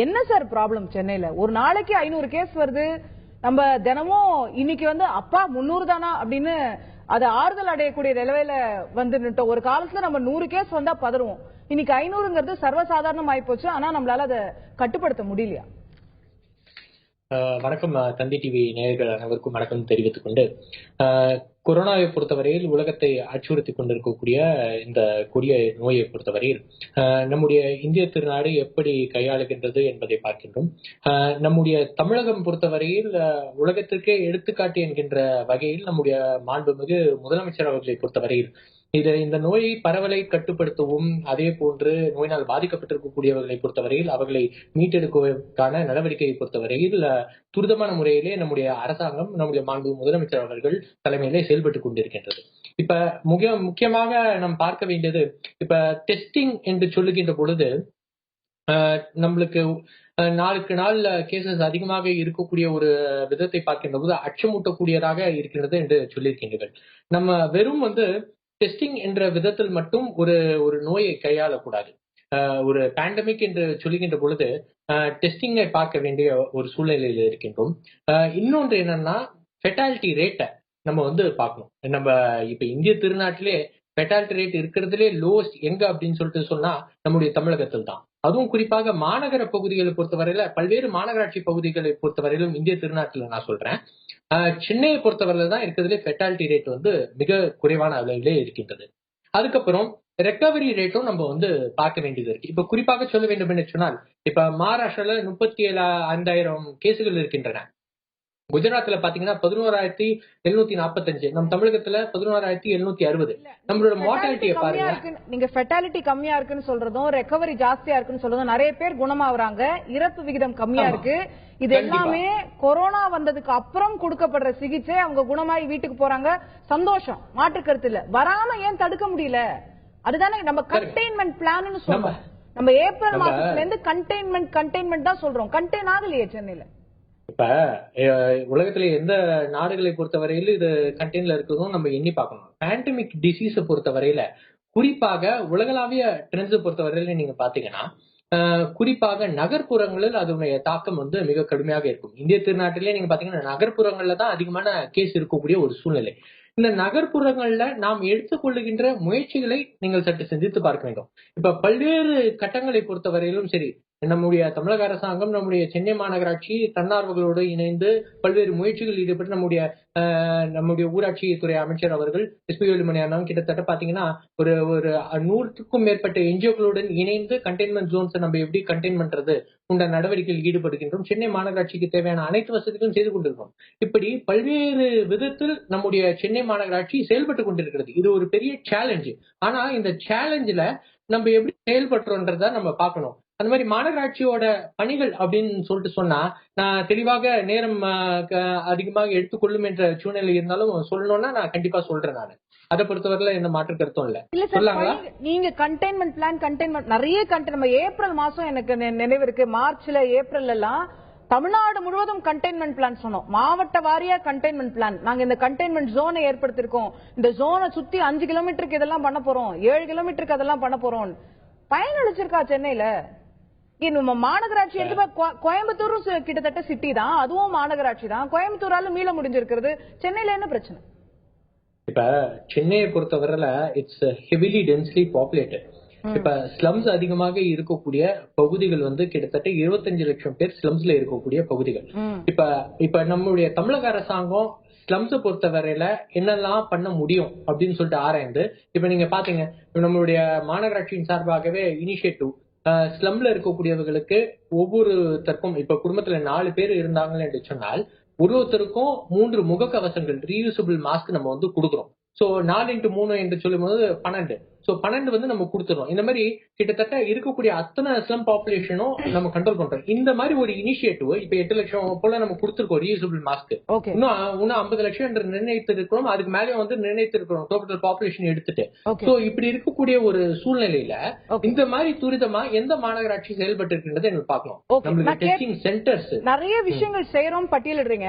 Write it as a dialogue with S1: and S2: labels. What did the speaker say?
S1: என்ன sir problem சென்னையில? ஒரு நாளைக்கு 500 கேஸ் வருது. நம்ம தினமும் இன்னைக்கு அப்பா 300 தானா அப்படின்னு அது ஆறுதல் அடையக்கூடிய நிலையில வந்துட்டோம். ஒரு காலத்துல நம்ம 100 கேஸ் வந்தா பதறுவோம். இன்னைக்கு 500ங்கிறது சர்வசாதாரணம் ஆயிப்போச்சு. ஆனா நம்மளால அதை கட்டுப்படுத்த முடியலையா?
S2: வணக்கம். தந்தி டிவி நேயர்கள் அனைவருக்கும் வணக்கம் தெரிவித்துக் கொண்டு, கொரோனாவை பொறுத்தவரையில் உலகத்தை அச்சுறுத்திக் கொண்டிருக்கக்கூடிய இந்த கொடிய நோயை பொறுத்தவரையில் நம்முடைய இந்திய திருநாடு எப்படி கையாளுகின்றது என்பதை பார்க்கின்றோம். நம்முடைய தமிழகம் பொறுத்தவரையில் உலகத்திற்கே எடுத்துக்காட்டு என்கின்ற வகையில் நம்முடைய மாண்புமிகு முதலமைச்சர் அவர்களை பொறுத்தவரையில் இந்த நோயை பரவலை கட்டுப்படுத்தவும், அதே போன்று நோயினால் பாதிக்கப்பட்டிருக்கக்கூடியவர்களை பொறுத்தவரையில் அவர்களை மீட்டெடுப்பதற்கான நடவடிக்கையை பொறுத்தவரையில் துரிதமான முறையிலே நம்முடைய அரசாங்கம், நம்முடைய மாண்பு முதலமைச்சர் அவர்கள் தலைமையிலே செயல்பட்டுக் கொண்டிருக்கின்றது. இப்ப முக்கியமாக நாம் பார்க்க வேண்டியது, இப்ப டெஸ்டிங் என்று சொல்லுகின்ற பொழுது நம்மளுக்கு நாளுக்கு நாள் கேசஸ் அதிகமாக இருக்கக்கூடிய ஒரு விதத்தை பார்க்கின்ற போது அச்சமூட்டக்கூடியதாக இருக்கின்றது என்று சொல்லியிருக்கின்றீர்கள். நம்ம வெறும் டெஸ்டிங் என்ற விதத்தில் மட்டும் ஒரு நோயை கையாளக்கூடாது. ஒரு பேண்டமிக் என்று சொல்லுகின்ற பொழுது டெஸ்டிங்கை பார்க்க வேண்டிய ஒரு சூழ்நிலையில் இருக்கின்றோம். இன்னொன்று என்னன்னா, ஃபெட்டாலிட்டி ரேட்டை நம்ம பார்க்கணும். நம்ம இப்ப இந்திய திருநாட்டிலே ஃபெட்டாலிட்டி ரேட் இருக்கிறதுலே லோஸ்ட் எங்க அப்படின்னு சொல்லிட்டு சொன்னா நம்முடைய தமிழகத்தில் தான். அதுவும் குறிப்பாக மாநகர பகுதிகளை பொறுத்தவரையில, பல்வேறு மாநகராட்சி பகுதிகளை பொறுத்தவரையிலும் இந்திய திருநாட்டில் நான் சொல்றேன், சென்னையை பொறுத்தவரையில தான் இருக்கிறதுலே ஃபெட்டாலிட்டி ரேட் மிக குறைவான அளவிலே இருக்கின்றது. அதுக்கப்புறம் ரெக்கவரி ரேட்டும் நம்ம பார்க்க வேண்டியது இருக்கு. இப்ப குறிப்பாக சொல்ல வேண்டும் என்று சொன்னால், இப்ப மகாராஷ்டிரால 37,500 கேசுகள் இருக்கின்றன. குஜராத்ல பாத்தீங்கன்னா 11,745, நம் தமிழகத்துல 11,760. நம்மளோட மார்டாலிட்டியை பாருங்க.
S1: நீங்க ஃபெட்டாலிட்டி கம்மியா இருக்குன்னு சொல்றதும், ரெக்கவரி ஜாஸ்தியா இருக்குன்னு சொல்றதும், நிறைய பேர் குணமாகறாங்க, இறப்பு விகிதம் கம்மியா இருக்கு. இது எல்லாமே கொரோனா வந்ததுக்கு அப்புறம் கொடுக்கப்படுற சிகிச்சை. அவங்க குணமாயி வீட்டுக்கு போறாங்க, சந்தோஷம், மாற்று கருத்து இல்ல. வராம ஏன் தடுக்க முடியல? அதுதானே நம்ம கண்டெய்ன்மெண்ட் பிளான்னு சொல்றோம். நம்ம ஏப்ரல் மாசத்துல இருந்து கண்டெய்ன்மெண்ட் தான் சொல்றோம். கண்டெய்ன் ஆகலையே சென்னையில.
S2: இப்ப உலகத்துல எந்த நாடுகளை பொறுத்தவரையில இது கண்டெய்ன்ல இருக்கிறதும் நம்ம எண்ணி பார்க்கணும். பேண்டமிக் டிசீஸை பொறுத்தவரையில, குறிப்பாக உலகளாவிய ட்ரெண்ட்ஸை பொறுத்தவரையில நீங்க பாத்தீங்கன்னா, குறிப்பாக நகர்ப்புறங்களில் அதனுடைய தாக்கம் மிக கடுமையாக இருக்கும். இந்திய திருநாட்டிலே நீங்க பாத்தீங்கன்னா நகர்ப்புறங்கள்ல தான் அதிகமான கேஸ் இருக்கக்கூடிய ஒரு சூழ்நிலை. இந்த நகர்ப்புறங்கள்ல நாம் எடுத்துக்கொள்ளுகின்ற முயற்சிகளை நீங்கள் சற்று சிந்தித்து பார்க்க வேண்டும். இப்ப பல்வேறு கட்டங்களை பொறுத்தவரையிலும் சரி, நம்முடைய தமிழக அரசாங்கம், நம்முடைய சென்னை மாநகராட்சி தன்னார்வர்களோடு இணைந்து பல்வேறு முயற்சிகள் ஈடுபட்டு நம்முடைய ஊராட்சித்துறை அமைச்சர் அவர்கள் எஸ் பி வேலுமணி அண்ணா கிட்டத்தட்ட பாத்தீங்கன்னா ஒரு 100க்கும் மேற்பட்ட என்ஜிஓக்களுடன் இணைந்து கண்டெய்ன்மெண்ட் ஜோன்ஸ் நம்ம எப்படி கண்டெயின் பண்றது உண்ட நடவடிக்கையில் ஈடுபடுகின்றோம். சென்னை மாநகராட்சிக்கு தேவையான அனைத்து வசதிகளும் செய்து கொண்டிருக்கிறோம். இப்படி பல்வேறு விதத்தில் நம்முடைய சென்னை மாநகராட்சி செயல்பட்டு கொண்டிருக்கிறது. இது ஒரு பெரிய சேலஞ்சு. ஆனா இந்த சேலஞ்சுல நம்ம எப்படி செயல்படுறோன்றத நம்ம பார்க்கணும். அந்த மாதிரி மாநகராட்சியோட பணிகள் அப்படின்னு சொல்லிட்டு சொன்னா, நான் தெளிவாக நேரம் அதிகமாக எடுத்துக்கொள்ளும் என்ற சூழ்நிலை இருந்தாலும் சொல்லணும்னா நான் கண்டிப்பா சொல்றேன். நான் அதை பொறுத்தவரையில எந்த மாற்று கருத்தும் இல்ல.
S1: சொல்லாங்களா? நீங்க கண்டெய்ன்மெண்ட் பிளான் நிறைய நம்ம ஏப்ரல் மாசம் எனக்கு நினைவு இருக்கு. மார்ச்ல ஏப்ரல் எல்லாம் தமிழ்நாடு முழுவதும் கண்டெய்ன்மெண்ட் பிளான் சொன்னோம். மாவட்ட வாரியா கண்டெய்ன்மெண்ட் பிளான். நாங்க இந்த கண்டெய்ன்மெண்ட் ஜோனை ஏற்படுத்திருக்கோம். இந்த ஜோனை சுத்தி 5 கிலோமீட்டருக்கு இதெல்லாம் பண்ண போறோம், 7 கிலோமீட்டருக்கு அதெல்லாம் பண்ண போறோம். பயனளிச்சிருக்கா சென்னையில? மாநகராட்சி கோயம்புத்தூரும் கிட்டத்தட்ட சிட்டி தான், அதுவும் மாநகராட்சி தான். கோயம்புத்தூரால மீள முடிஞ்சிருக்கிறது. சென்னையில என்ன பிரச்சனை?
S2: இப்ப சென்னையை பொறுத்தவரையில இட்ஸ் ஹெவிலி டென்ஸ்லி பாப்புலேட்டட். இப்ப ஸ்லம்ஸ் அதிகமாக இருக்கக்கூடிய பகுதிகள் கிட்டத்தட்ட 25 லட்சம் பேர் ஸ்லம்ஸ்ல இருக்கக்கூடிய பகுதிகள். இப்ப நம்மளுடைய தமிழக அரசாங்கம் ஸ்லம்ஸை பொறுத்தவரையில என்னெல்லாம் பண்ண முடியும் அப்படின்னு சொல்லிட்டு ஆராய்ந்து, இப்ப நீங்க பாத்தீங்க, நம்மளுடைய மாநகராட்சியின் சார்பாகவே இனிஷியேட்டிவ் ஸ்லம்ல இருக்கக்கூடியவர்களுக்கு ஒவ்வொருத்தருக்கும், இப்ப குடும்பத்துல 4 பேர் இருந்தாங்க என்று சொன்னால் ஒருத்தருக்கும் 3 முகக்கவசங்கள் ரீயூசபிள் மாஸ்க் நம்ம கொடுக்குறோம். சோ 4x3 என்று சொல்லும் போது 12. சோ 12 நம்ம கொடுத்துறோம். இந்த மாதிரி கிட்டத்தட்ட இருக்கக்கூடிய அத்தனை ஸ்லம் பாப்புலேஷனும் நம்ம கண்ட்ரோல் பண்றோம். இந்த மாதிரி ஒரு இனிஷியேட்டிவ் இப்ப 8 லட்சம் போல நம்ம கொடுத்திருக்கோம் ரீயூசபிள் மாஸ்க். இன்னும் 50 லட்சம் என்று நிர்ணயித்திருக்கிறோம். அதுக்கு மேலே நிர்ணயித்திருக்கிறோம் டோட்டல் பாப்புலேஷன் எடுத்துட்டு. சோ இப்படி இருக்கக்கூடிய ஒரு சூழ்நிலையில இந்த மாதிரி துரிதமா எந்த மாநகராட்சி செயல்பட்டு இருக்கின்றது எனக்கு பார்க்கணும். நம்மளுக்கு டெஸ்டிங் சென்டர்ஸ்
S1: நிறைய விஷயங்கள் செய்யறோம், பட்டியலிடுறீங்க.